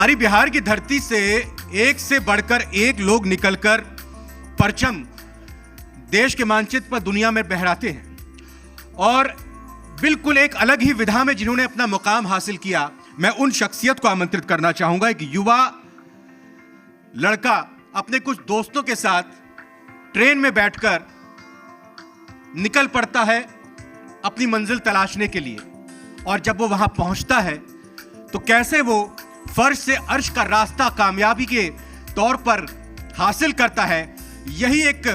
हमारी बिहार की धरती से एक से बढ़कर एक लोग निकलकर परचम देश के मानचित्र पर दुनिया में बहराते हैं और बिल्कुल एक अलग ही विधा में जिन्होंने अपना मुकाम हासिल किया। मैं उन शख्सियत को आमंत्रित करना चाहूंगा। एक युवा लड़का अपने कुछ दोस्तों के साथ ट्रेन में बैठकर निकल पड़ता है अपनी मंजिल तलाशने के लिए, और जब वो वहां पहुंचता है तो कैसे वो फर्श से अर्श का रास्ता कामयाबी के तौर पर हासिल करता है, यही एक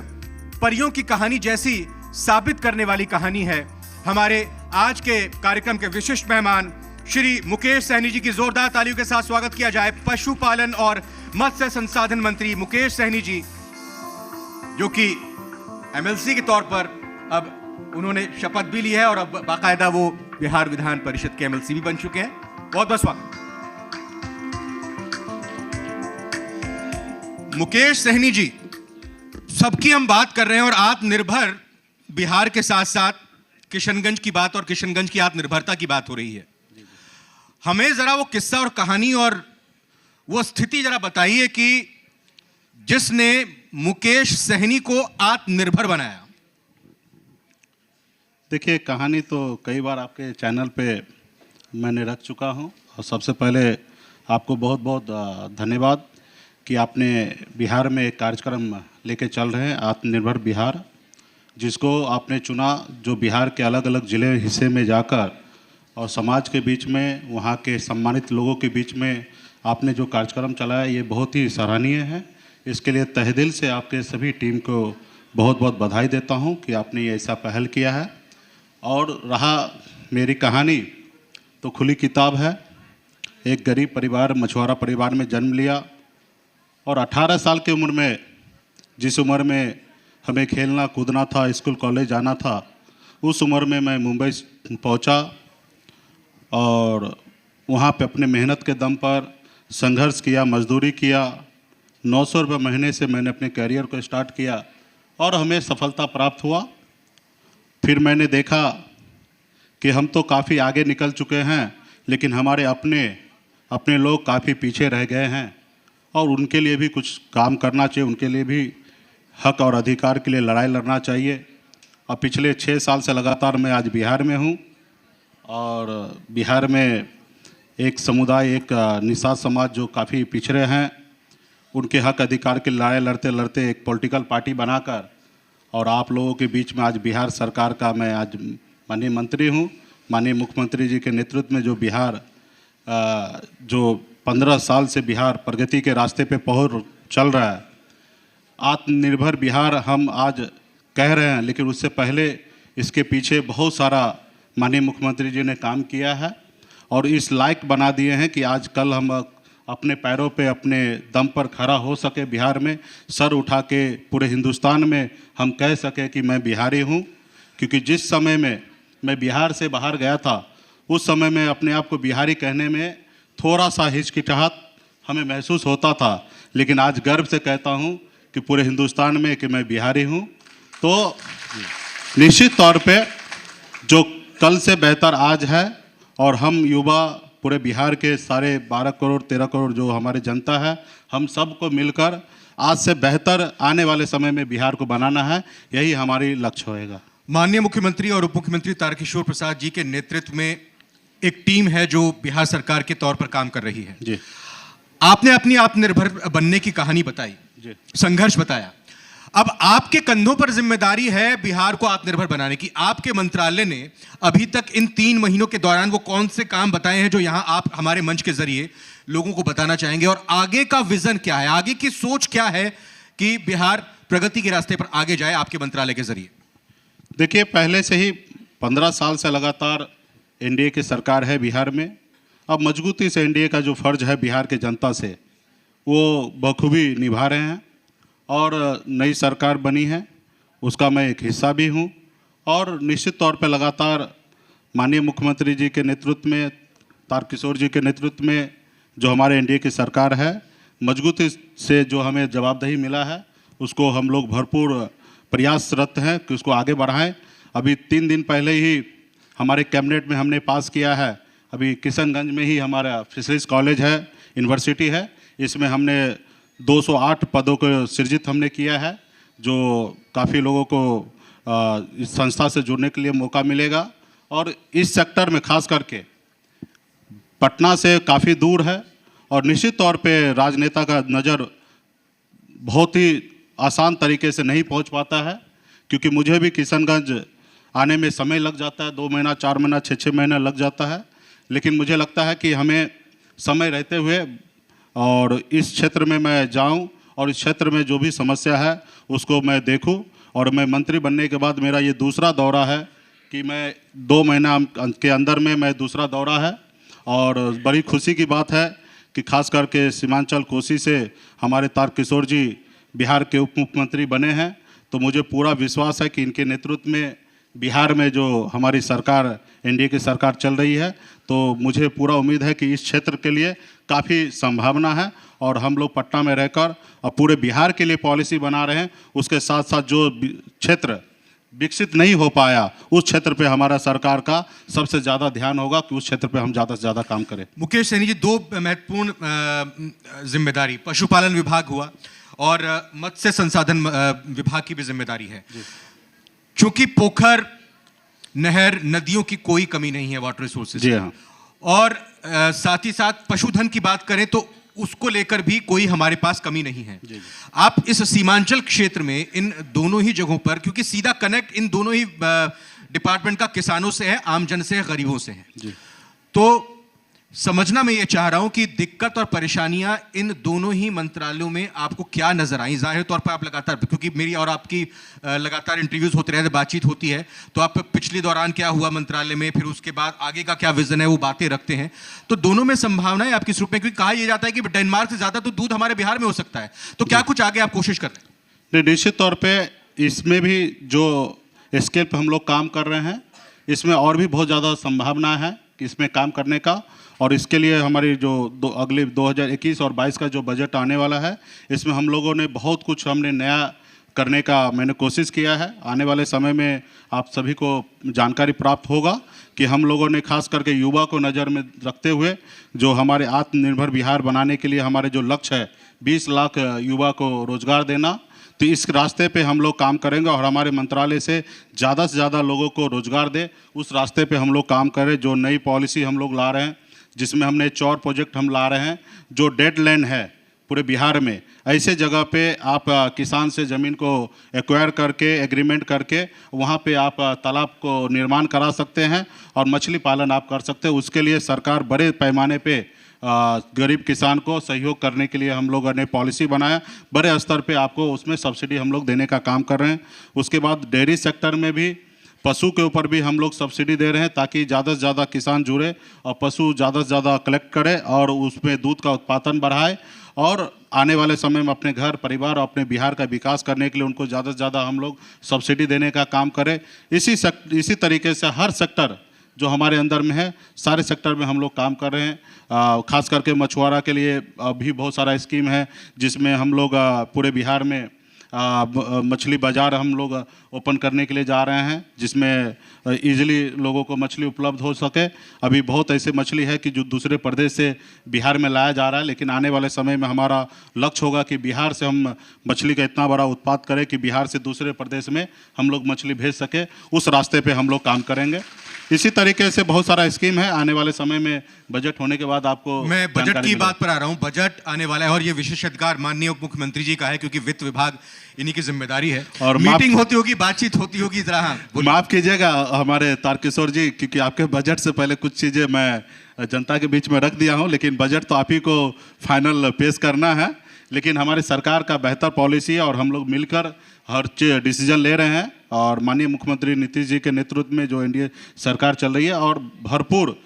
परियों की कहानी जैसी साबित करने वाली कहानी है। हमारे आज के कार्यक्रम के विशिष्ट मेहमान श्री मुकेश सहनी जी की जोरदार तालियों के साथ स्वागत किया जाए। पशुपालन और मत्स्य संसाधन मंत्री मुकेश सहनी जी, जो कि एमएलसी के तौर पर अब उन्होंने शपथ भी ली है और अब बाकायदा वो बिहार विधान परिषद के एमएलसी भी बन चुके हैं। बहुत बहुत स्वागत। मुकेश सहनी जी, सबकी हम बात कर रहे हैं और आत्मनिर्भर बिहार के साथ साथ किशनगंज की बात और किशनगंज की आत्मनिर्भरता की बात हो रही है। हमें जरा वो किस्सा और कहानी और वो स्थिति जरा बताइए कि जिसने मुकेश सहनी को आत्मनिर्भर बनाया। देखिए, कहानी तो कई बार आपके चैनल पे मैंने रख चुका हूं और सबसे पहले आपको बहुत बहुत धन्यवाद कि आपने बिहार में एक कार्यक्रम लेके चल रहे हैं आत्मनिर्भर बिहार, जिसको आपने चुना, जो बिहार के अलग अलग ज़िले हिस्से में जाकर और समाज के बीच में, वहाँ के सम्मानित लोगों के बीच में आपने जो कार्यक्रम चलाया, ये बहुत ही सराहनीय है। इसके लिए तहे दिल से आपके सभी टीम को बहुत बहुत बधाई देता हूँ कि आपने ये ऐसा पहल किया है। और रहा मेरी कहानी, तो खुली किताब है। एक गरीब परिवार, मछुआरा परिवार में जन्म लिया और 18 साल की उम्र में, जिस उम्र में हमें खेलना कूदना था, स्कूल कॉलेज जाना था, उस उम्र में मैं मुंबई पहुंचा और वहां पे अपने मेहनत के दम पर संघर्ष किया, मजदूरी किया। 900 रुपये महीने से मैंने अपने करियर को स्टार्ट किया और हमें सफलता प्राप्त हुआ। फिर मैंने देखा कि हम तो काफ़ी आगे निकल चुके हैं, लेकिन हमारे अपने लोग काफ़ी पीछे रह गए हैं और उनके लिए भी कुछ काम करना चाहिए, उनके लिए भी हक और अधिकार के लिए लड़ाई लड़ना चाहिए। और पिछले 6 साल से लगातार मैं आज बिहार में हूँ और बिहार में एक समुदाय, एक निषाद समाज जो काफ़ी पिछड़े हैं, उनके हक अधिकार के लड़ाई लड़ते लड़ते एक पॉलिटिकल पार्टी बनाकर और आप लोगों के बीच में आज बिहार सरकार का मैं आज माननीय मंत्री हूँ। माननीय मुख्यमंत्री जी के नेतृत्व में जो बिहार जो 15 साल से बिहार प्रगति के रास्ते पे चल रहा है, आत्मनिर्भर बिहार हम आज कह रहे हैं, लेकिन उससे पहले इसके पीछे बहुत सारा माननीय मुख्यमंत्री जी ने काम किया है और इस लायक बना दिए हैं कि आज कल हम अपने पैरों पे, अपने दम पर खड़ा हो सके। बिहार में सर उठा के पूरे हिंदुस्तान में हम कह सके कि मैं बिहारी हूँ। क्योंकि जिस समय में मैं बिहार से बाहर गया था, उस समय में अपने आप को बिहारी कहने में थोड़ा सा हिचकिचाहट हमें महसूस होता था, लेकिन आज गर्व से कहता हूँ कि पूरे हिंदुस्तान में कि मैं बिहारी हूँ। तो निश्चित तौर पे जो कल से बेहतर आज है और हम युवा, पूरे बिहार के सारे 12 करोड़ 13 करोड़ जो हमारे जनता है, हम सबको मिलकर आज से बेहतर आने वाले समय में बिहार को बनाना है, यही हमारी लक्ष्य होएगा। माननीय मुख्यमंत्री और उप मुख्यमंत्री तारकिशोर प्रसाद जी के नेतृत्व में एक टीम है जो बिहार सरकार के तौर पर काम कर रही है जी। आपने अपनी आत्मनिर्भर बनने की कहानी बताई जी, संघर्ष बताया। अब आपके कंधों पर जिम्मेदारी है बिहार को आत्मनिर्भर बनाने की। आपके मंत्रालय ने अभी तक इन 3 महीनों के दौरान वो कौन से काम बताए हैं जो यहां आप हमारे मंच के जरिए लोगों को बताना चाहेंगे, और आगे का विजन क्या है, आगे की सोच क्या है कि बिहार प्रगति के रास्ते पर आगे जाए आपके मंत्रालय के जरिए? देखिए, पहले से ही 15 साल से लगातार एनडीए की सरकार है बिहार में। अब मजबूती से एनडीए का जो फर्ज है बिहार के जनता से, वो बखूबी निभा रहे हैं और नई सरकार बनी है, उसका मैं एक हिस्सा भी हूँ। और निश्चित तौर पे लगातार माननीय मुख्यमंत्री जी के नेतृत्व में, तारकिशोर जी के नेतृत्व में जो हमारे एनडीए की सरकार है, मजबूती से जो हमें जवाबदेही मिला है, उसको हम लोग भरपूर प्रयासरत हैं कि उसको आगे बढ़ाएं। अभी 3 दिन पहले ही हमारे कैबिनेट में हमने पास किया है, अभी किशनगंज में ही हमारा फिशरीज कॉलेज है, यूनिवर्सिटी है। इसमें हमने 208 पदों को सृजित हमने किया है, जो काफ़ी लोगों को इस संस्था से जुड़ने के लिए मौका मिलेगा। और इस सेक्टर में खास करके पटना से काफ़ी दूर है और निश्चित तौर पे राजनेता का नज़र बहुत ही आसान तरीके से नहीं पहुंच पाता है, क्योंकि मुझे भी किशनगंज आने में समय लग जाता है, 2 महीना 4 महीना 6 महीना लग जाता है। लेकिन मुझे लगता है कि हमें समय रहते हुए और इस क्षेत्र में मैं जाऊं और इस क्षेत्र में जो भी समस्या है उसको मैं देखूं। और मैं मंत्री बनने के बाद मेरा ये दूसरा दौरा है कि मैं 2 महीना के अंदर में मैं दूसरा दौरा है। और बड़ी खुशी की बात है कि खास करके सीमांचल कोसी से हमारे तारकिशोर जी बिहार के उप मुख्यमंत्री बने हैं, तो मुझे पूरा विश्वास है कि इनके नेतृत्व में बिहार में जो हमारी सरकार एनडीए की सरकार चल रही है, तो मुझे पूरा उम्मीद है कि इस क्षेत्र के लिए काफ़ी संभावना है और हम लोग पटना में रहकर और पूरे बिहार के लिए पॉलिसी बना रहे हैं। उसके साथ साथ जो क्षेत्र विकसित नहीं हो पाया उस क्षेत्र पे हमारा सरकार का सबसे ज़्यादा ध्यान होगा कि उस क्षेत्र पे हम ज़्यादा से ज़्यादा काम करें। मुकेश सैनी जी, 2 महत्वपूर्ण जिम्मेदारी, पशुपालन विभाग हुआ और मत्स्य संसाधन विभाग की भी जिम्मेदारी है। चूंकि पोखर, नहर, नदियों की कोई कमी नहीं है वाटर रिसोर्सेज, जी हाँ, और साथ ही साथ पशुधन की बात करें तो उसको लेकर भी कोई हमारे पास कमी नहीं है। आप इस सीमांचल क्षेत्र में इन दोनों ही जगहों पर, क्योंकि सीधा कनेक्ट इन दोनों ही डिपार्टमेंट का किसानों से है, आम जन से है, गरीबों से है, तो समझना मैं ये चाह रहा हूं कि दिक्कत और परेशानियां इन दोनों ही मंत्रालयों में आपको क्या नजर आई। जाहिर तौर पर आप लगातार, क्योंकि मेरी और आपकी लगातार इंटरव्यूज होते रहते, बातचीत होती है, तो आप पिछले दौरान क्या हुआ मंत्रालय में, फिर उसके बाद आगे का क्या विजन है, वो बातें रखते हैं। तो दोनों में संभावनाएं आपके रूप में, क्योंकि कहा यह जाता है कि डेनमार्क से ज्यादा तो दूध हमारे बिहार में हो सकता है, तो क्या कुछ आगे आप कोशिश कर रहे हैं? निश्चित तौर पर इसमें भी जो स्केल पर हम लोग काम कर रहे हैं, इसमें और भी बहुत ज़्यादा संभावना है कि इसमें काम करने का। और इसके लिए हमारी जो अगले 2021 और 22 का जो बजट आने वाला है, इसमें हम लोगों ने बहुत कुछ हमने नया करने का मैंने कोशिश किया है। आने वाले समय में आप सभी को जानकारी प्राप्त होगा कि हम लोगों ने खास करके युवा को नज़र में रखते हुए जो हमारे आत्मनिर्भर बिहार बनाने के लिए हमारे जो लक्ष्य है 20 लाख युवा को रोजगार देना, तो इस रास्ते पे हम लोग काम करेंगे और हमारे मंत्रालय से ज़्यादा लोगों को रोजगार दे, उस रास्ते पे हम लोग काम करें। जो नई पॉलिसी हम लोग ला रहे हैं, जिसमें हमने 4 प्रोजेक्ट हम ला रहे हैं, जो डेड लैंड है पूरे बिहार में, ऐसे जगह पे आप किसान से ज़मीन को एक्वायर करके एग्रीमेंट करके वहाँ पे आप तालाब को निर्माण करा सकते हैं और मछली पालन आप कर सकते हैं। उसके लिए सरकार बड़े पैमाने पे गरीब किसान को सहयोग करने के लिए हम लोगों ने पॉलिसी बनाया। बड़े स्तर पे आपको उसमें सब्सिडी हम लोग देने का काम कर रहे हैं। उसके बाद डेयरी सेक्टर में भी पशु के ऊपर भी हम लोग सब्सिडी दे रहे हैं, ताकि ज़्यादा से ज़्यादा किसान जुड़े और पशु ज़्यादा से ज़्यादा कलेक्ट करे और उसमें दूध का उत्पादन बढ़ाए और आने वाले समय में अपने घर परिवार और अपने बिहार का विकास करने के लिए उनको ज़्यादा से ज़्यादा हम लोग सब्सिडी देने का काम करें। इसी तरीके से हर सेक्टर जो हमारे अंदर में है, सारे सेक्टर में हम लोग काम कर रहे हैं। खास करके मछुआरा के लिए भी बहुत सारा स्कीम है, जिसमें हम लोग पूरे बिहार में मछली बाज़ार हम लोग ओपन करने के लिए जा रहे हैं, जिसमें इजीली लोगों को मछली उपलब्ध हो सके। अभी बहुत ऐसे मछली है कि जो दूसरे प्रदेश से बिहार में लाया जा रहा है, लेकिन आने वाले समय में हमारा लक्ष्य होगा कि बिहार से हम मछली का इतना बड़ा उत्पाद करें कि बिहार से दूसरे प्रदेश में हम लोग मछली भेज सके। उस रास्ते पे हम लोग काम करेंगे। इसी तरीके से बहुत सारा स्कीम है। आने वाले समय में बजट होने के बाद आपको मैं बजट की बात पर आ रहा हूं। बजट आने वाला है और ये विशेषाधिकार माननीय उप मुख्यमंत्री जी का है, क्योंकि वित्त विभाग इन्हीं की जिम्मेदारी है। और मीटिंग होती होगी, बातचीत होती होगी। जरा माफ कीजिएगा हमारे तारकिशोर जी, क्योंकि आपके बजट से पहले कुछ चीजें मैं जनता के बीच में रख दिया हूं, लेकिन बजट तो आप ही को फाइनल पेश करना है। लेकिन हमारी सरकार का बेहतर पॉलिसी है और हम लोग मिलकर हर डिसीजन ले रहे हैं और माननीय मुख्यमंत्री नीतीश जी के नेतृत्व में जो एनडीए सरकार चल रही है, और भरपूर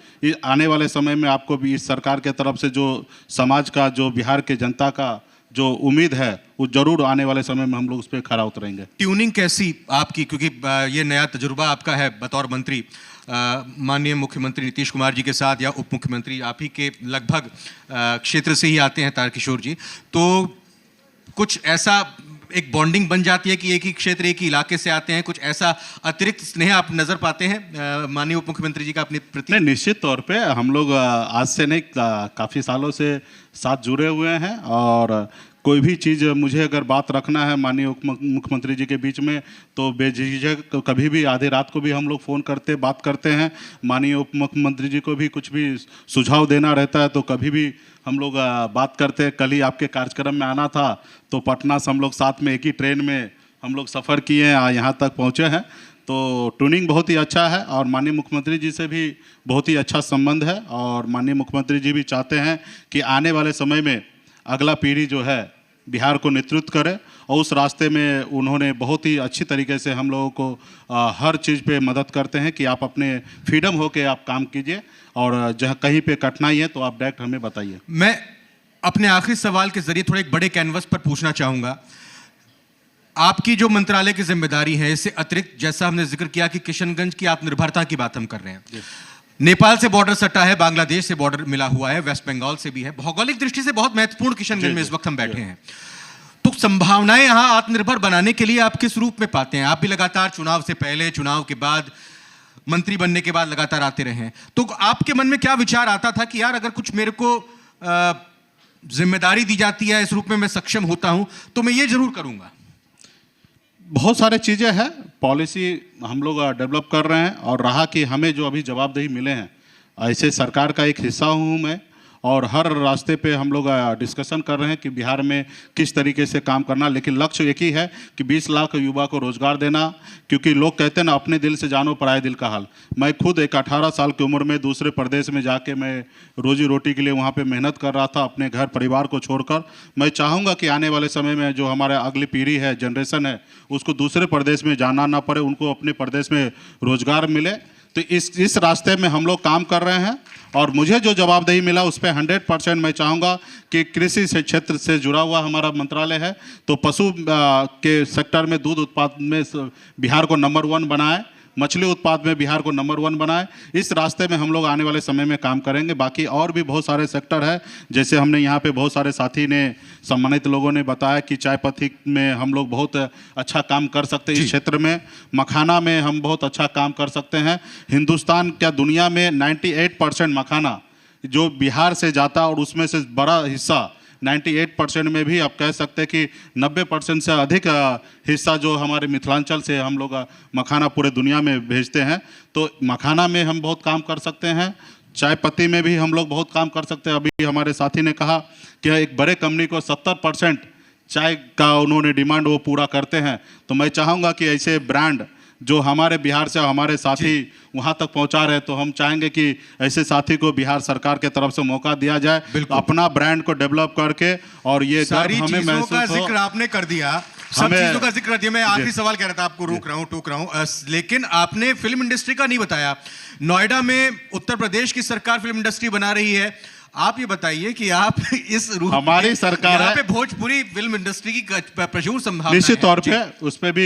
आने वाले समय में आपको भी इस सरकार के तरफ से जो समाज का, जो बिहार के जनता का जो उम्मीद है, वो जरूर आने वाले समय में हम लोग उस पर खरा उतरेंगे। ट्यूनिंग कैसी आपकी, क्योंकि ये नया तजुर्बा आपका है बतौर मंत्री, माननीय मुख्यमंत्री नीतीश कुमार जी के साथ या उप मुख्यमंत्री आप ही के लगभग क्षेत्र से ही आते हैं तारकिशोर जी, तो कुछ ऐसा एक बॉन्डिंग बन जाती है कि एक ही क्षेत्र, एक ही इलाके से आते हैं, कुछ ऐसा अतिरिक्त स्नेह आप नजर पाते हैं माननीय उप मुख्यमंत्री जी का अपने प्रति? नहीं, निश्चित तौर पे हम लोग आज से नहीं, काफ़ी सालों से साथ जुड़े हुए हैं। और कोई भी चीज़ मुझे अगर बात रखना है माननीय मुख्यमंत्री जी के बीच में तो बेझिझक कभी भी आधी रात को भी हम लोग फ़ोन करते बात करते हैं। माननीय उप मुख्यमंत्री जी को भी कुछ भी सुझाव देना रहता है तो कभी भी हम लोग बात करते हैं। कल ही आपके कार्यक्रम में आना था तो पटना से हम लोग साथ में एक ही ट्रेन में हम लोग सफ़र किए हैं, यहाँ तक पहुँचे हैं। तो ट्यूनिंग बहुत ही अच्छा है और माननीय मुख्यमंत्री जी से भी बहुत ही अच्छा संबंध है। और माननीय मुख्यमंत्री जी भी चाहते हैं कि आने वाले समय में अगला पीढ़ी जो है बिहार को नेतृत्व करे और उस रास्ते में उन्होंने बहुत ही अच्छी तरीके से हम लोगों को हर चीज़ पे मदद करते हैं कि आप अपने फ्रीडम हो के आप काम कीजिए और जहाँ कहीं पे कठिनाई है तो आप डायरेक्ट हमें बताइए। मैं अपने आखिरी सवाल के जरिए थोड़े एक बड़े कैनवस पर पूछना चाहूँगा, आपकी जो मंत्रालय की जिम्मेदारी है इससे अतिरिक्त जैसा हमने जिक्र किया कि किशनगंज की आत्मनिर्भरता की बात हम कर रहे हैं, नेपाल से बॉर्डर सटा है, बांग्लादेश से बॉर्डर मिला हुआ है, वेस्ट बंगाल से भी है, भौगोलिक दृष्टि से बहुत महत्वपूर्ण किशनगंज में इस वक्त हम बैठे हैं। तो संभावनाएं यहां आत्मनिर्भर बनाने के लिए आप किस रूप में पाते हैं? आप भी लगातार चुनाव से पहले, चुनाव के बाद, मंत्री बनने के बाद लगातार आते रहे हैं, तो आपके मन में क्या विचार आता था कि यार अगर कुछ मेरे को जिम्मेदारी दी जाती है, इस रूप में मैं सक्षम होता हूं तो मैं ये जरूर करूंगा? बहुत सारे चीज़ें हैं, पॉलिसी हम लोग डेवलप कर रहे हैं और रहा कि हमें जो अभी जवाबदेही मिले हैं, ऐसे सरकार का एक हिस्सा हूँ मैं और हर रास्ते पे हम लोग डिस्कशन कर रहे हैं कि बिहार में किस तरीके से काम करना। लेकिन लक्ष्य एक ही है कि 20 लाख युवा को रोजगार देना, क्योंकि लोग कहते हैं ना अपने दिल से जानो पराए दिल का हाल। मैं खुद एक 18 साल की उम्र में दूसरे प्रदेश में जाके मैं रोजी रोटी के लिए वहाँ पे मेहनत कर रहा था अपने घर परिवार को छोड़कर। मैं चाहूँगा कि आने वाले समय में जो हमारे अगली पीढ़ी है, जनरेशन है, उसको दूसरे प्रदेश में जाना ना पड़े, उनको अपने प्रदेश में रोजगार मिले। तो इस रास्ते में हम लोग काम कर रहे हैं और मुझे जो जवाबदेही मिला उस पर 100% मैं चाहूँगा कि कृषि से क्षेत्र से जुड़ा हुआ हमारा मंत्रालय है तो पशु के सेक्टर में दूध उत्पाद में बिहार को नंबर 1 बनाए, मछली उत्पाद में बिहार को नंबर 1 बनाए। इस रास्ते में हम लोग आने वाले समय में काम करेंगे। बाकी और भी बहुत सारे सेक्टर है, जैसे हमने यहाँ पे बहुत सारे साथी ने, सम्मानित लोगों ने बताया कि चाय पत्ती में हम लोग बहुत अच्छा काम कर सकते हैं, इस क्षेत्र में मखाना में हम बहुत अच्छा काम कर सकते हैं। हिंदुस्तान क्या दुनिया में 98% मखाना जो बिहार से जाता और उसमें से बड़ा हिस्सा 98% में भी आप कह सकते हैं कि 90% से अधिक हिस्सा जो हमारे मिथिलांचल से हम लोग मखाना पूरे दुनिया में भेजते हैं। तो मखाना में हम बहुत काम कर सकते हैं, चाय पत्ती में भी हम लोग बहुत काम कर सकते हैं। अभी हमारे साथी ने कहा कि एक बड़े कंपनी को 70% चाय का उन्होंने डिमांड वो पूरा करते हैं। तो मैं चाहूँगा कि ऐसे ब्रांड जो हमारे बिहार से हमारे साथी वहाँ तक पहुँचा रहे, तो हम चाहेंगे कि ऐसे साथी को बिहार सरकार के तरफ से मौका दिया जाए अपना ब्रांड को डेवलप करके। और ये सारी हमें चीजों का जिक्र आपने कर दिया, सब चीजों का जिक्र कर दिया। मैं आखिरी सवाल कह रहा था, आपको रोक रहा हूँ, टोक रहा हूँ, लेकिन आपने फिल्म इंडस्ट्री का नहीं बताया। नोएडा में उत्तर प्रदेश की सरकार फिल्म इंडस्ट्री बना रही है, आप ये बताइए कि आप इस रूप हमारी सरकार यहाँ पे भोजपुरी फिल्म इंडस्ट्री की प्रचुर संभावना निश्चित तौर पे उस पर भी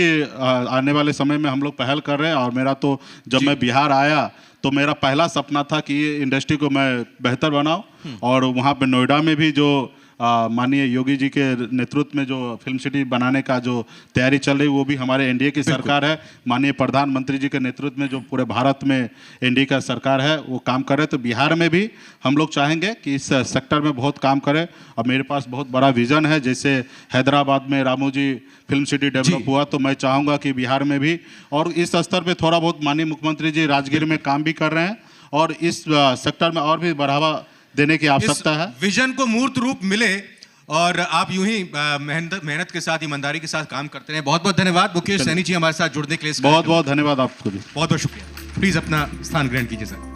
आने वाले समय में हम लोग पहल कर रहे हैं। और मेरा तो जब मैं बिहार आया तो मेरा पहला सपना था कि ये इंडस्ट्री को मैं बेहतर बनाऊं और वहाँ पे नोएडा में भी जो माननीय योगी जी के नेतृत्व में जो फिल्म सिटी बनाने का जो तैयारी चल रही, वो भी हमारे एनडीए की सरकार है। माननीय प्रधानमंत्री जी के नेतृत्व में जो पूरे भारत में एनडीए का सरकार है वो काम करे। तो बिहार में भी हम लोग चाहेंगे कि इस सेक्टर में बहुत काम करें। और मेरे पास बहुत बड़ा विजन है, जैसे हैदराबाद में रामोजी फिल्म सिटी डेवलप हुआ, तो मैं चाहूँगा कि बिहार में भी, और इस स्तर पर थोड़ा बहुत माननीय मुख्यमंत्री जी राजगीर में काम भी कर रहे हैं और इस सेक्टर में और भी बढ़ावा देने की आवश्यकता है। विजन को मूर्त रूप मिले और आप यूं ही मेहनत के साथ, ईमानदारी के साथ काम करते रहे। बहुत बहुत धन्यवाद मुकेश सैनी जी हमारे साथ जुड़ने के लिए। बहुत बहुत धन्यवाद आपको भी, बहुत बहुत शुक्रिया। प्लीज अपना स्थान ग्रहण कीजिए सर।